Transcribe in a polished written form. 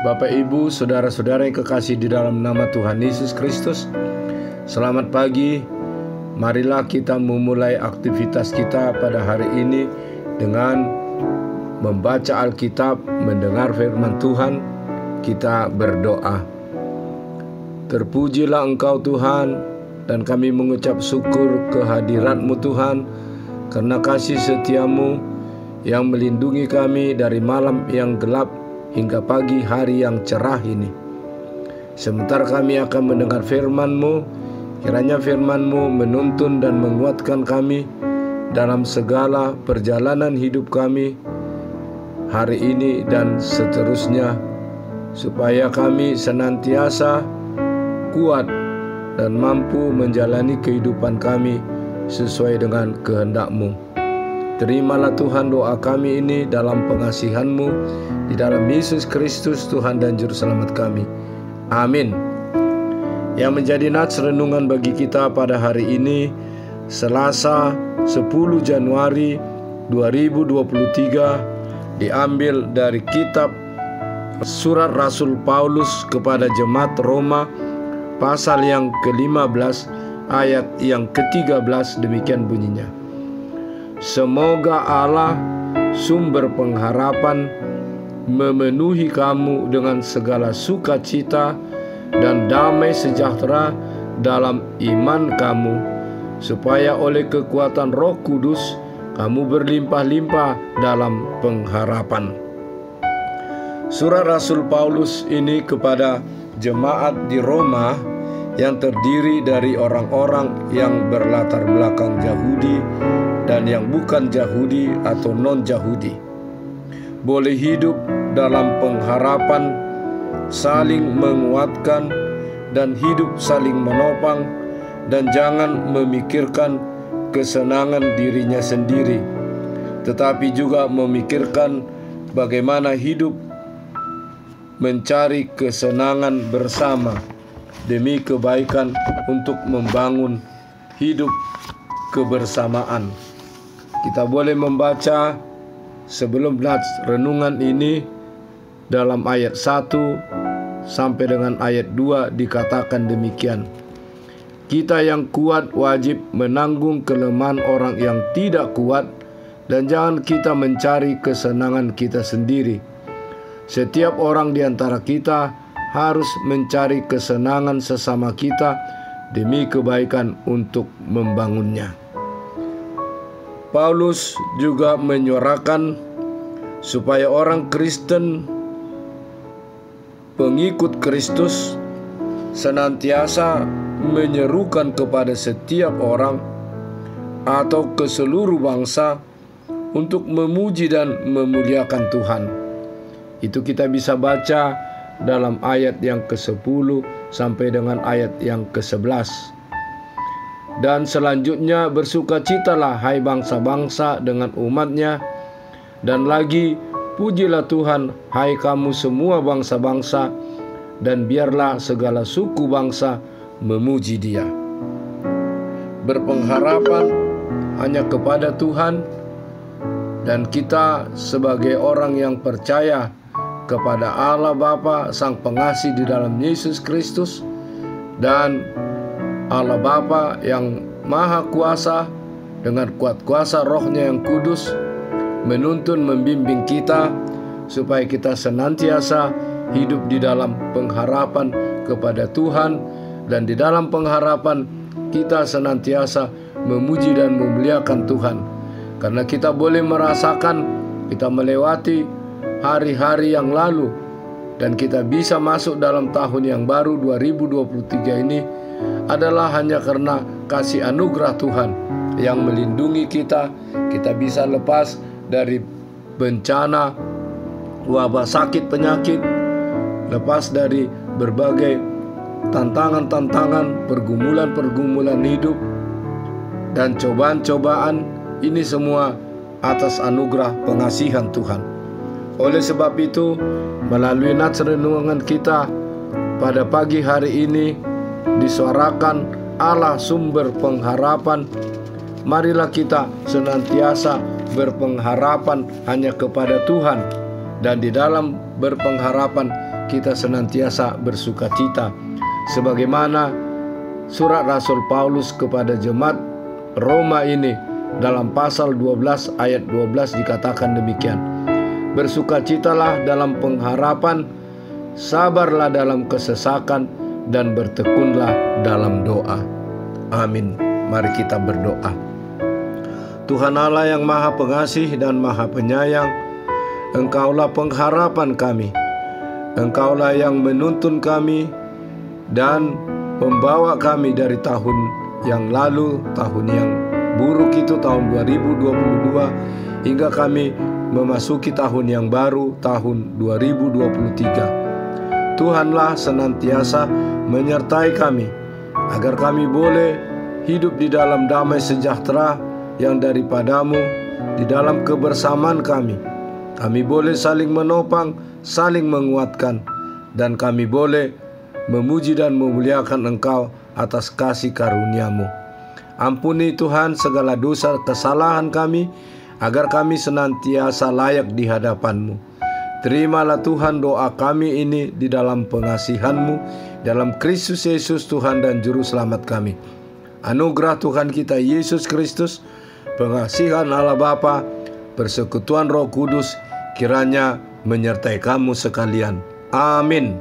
Bapak, Ibu, saudara-saudara yang kekasih di dalam nama Tuhan Yesus Kristus, selamat pagi. Marilah kita memulai aktivitas kita pada hari ini dengan membaca Alkitab, mendengar firman Tuhan. Kita berdoa. Terpujilah Engkau Tuhan, dan kami mengucap syukur kehadirat-Mu Tuhan, karena kasih setia-Mu yang melindungi kami dari malam yang gelap hingga pagi hari yang cerah ini. Sementara kami akan mendengar firman-Mu, kiranya firman-Mu menuntun dan menguatkan kami dalam segala perjalanan hidup kami hari ini dan seterusnya, supaya kami senantiasa kuat dan mampu menjalani kehidupan kami sesuai dengan kehendak-Mu. Terimalah Tuhan doa kami ini dalam pengasihan-Mu, di dalam Yesus Kristus Tuhan dan Juru Selamat kami. Amin. Yang menjadi nats renungan bagi kita pada hari ini, Selasa 10 Januari 2023, diambil dari kitab Surat Rasul Paulus kepada Jemaat Roma, pasal yang ke-15 ayat yang ke-13. Demikian bunyinya: Semoga Allah, sumber pengharapan, memenuhi kamu dengan segala sukacita dan damai sejahtera dalam iman kamu, supaya oleh kekuatan Roh Kudus kamu berlimpah-limpah dalam pengharapan. Surat Rasul Paulus ini kepada jemaat di Roma yang terdiri dari orang-orang yang berlatar belakang Yahudi dan yang bukan Yahudi atau non-Yahudi, boleh hidup dalam pengharapan, saling menguatkan, dan hidup saling menopang, dan jangan memikirkan kesenangan dirinya sendiri, tetapi juga memikirkan bagaimana hidup mencari kesenangan bersama demi kebaikan untuk membangun hidup kebersamaan. Kita boleh membaca sebelum nats renungan ini dalam ayat 1 sampai dengan ayat 2 dikatakan demikian: Kita yang kuat wajib menanggung kelemahan orang yang tidak kuat, dan jangan kita mencari kesenangan kita sendiri. Setiap orang di antara kita harus mencari kesenangan sesama kita demi kebaikan untuk membangunnya. Paulus juga menyuarakan supaya orang Kristen, pengikut Kristus, senantiasa menyerukan kepada setiap orang atau ke seluruh bangsa untuk memuji dan memuliakan Tuhan. Itu kita bisa baca dalam ayat yang ke-10 sampai dengan ayat yang ke-11. Dan selanjutnya, bersukacitalah hai bangsa-bangsa dengan umatnya, dan lagi pujilah Tuhan hai kamu semua bangsa-bangsa, dan biarlah segala suku bangsa memuji Dia. Berpengharapan hanya kepada Tuhan, dan kita sebagai orang yang percaya kepada Allah Bapa, Sang Pengasih di dalam Yesus Kristus, dan Allah Bapa yang Maha Kuasa dengan kuat kuasa Roh-Nya yang kudus menuntun membimbing kita supaya kita senantiasa hidup di dalam pengharapan kepada Tuhan, dan di dalam pengharapan kita senantiasa memuji dan memuliakan Tuhan, karena kita boleh merasakan kita melewati hari-hari yang lalu, dan kita bisa masuk dalam tahun yang baru 2023 ini adalah hanya karena kasih anugerah Tuhan yang melindungi kita. Kita bisa lepas dari bencana, wabah, sakit, penyakit, lepas dari berbagai tantangan-tantangan, pergumulan-pergumulan hidup, dan cobaan-cobaan. Ini semua atas anugerah pengasihan Tuhan. Oleh sebab itu, melalui nats renungan kita pada pagi hari ini disuarakan Allah sumber pengharapan. Marilah kita senantiasa berpengharapan hanya kepada Tuhan, dan di dalam berpengharapan kita senantiasa bersukacita. Sebagaimana surat Rasul Paulus kepada jemaat Roma ini dalam pasal 12 ayat 12 dikatakan demikian. Bersukacitalah dalam pengharapan, sabarlah dalam kesesakan, dan bertekunlah dalam doa. Amin. Mari kita berdoa. Tuhan Allah yang Maha Pengasih dan Maha Penyayang, Engkaulah pengharapan kami. Engkaulah yang menuntun kami dan membawa kami dari tahun yang lalu, tahun yang buruk itu, tahun 2022, hingga kami memasuki tahun yang baru, tahun 2023. Tuhanlah senantiasa menyertai kami, agar kami boleh hidup di dalam damai sejahtera yang daripadamu, di dalam kebersamaan kami. Kami boleh saling menopang, saling menguatkan, dan kami boleh memuji dan memuliakan Engkau atas kasih karunia-Mu. Ampuni Tuhan segala dosa kesalahan kami, agar kami senantiasa layak di hadapan-Mu. Terimalah Tuhan doa kami ini di dalam pengasihan-Mu, dalam Kristus Yesus Tuhan dan Juru Selamat kami. Anugerah Tuhan kita Yesus Kristus, pengasihan Allah Bapa, persekutuan Roh Kudus, kiranya menyertai kamu sekalian. Amin.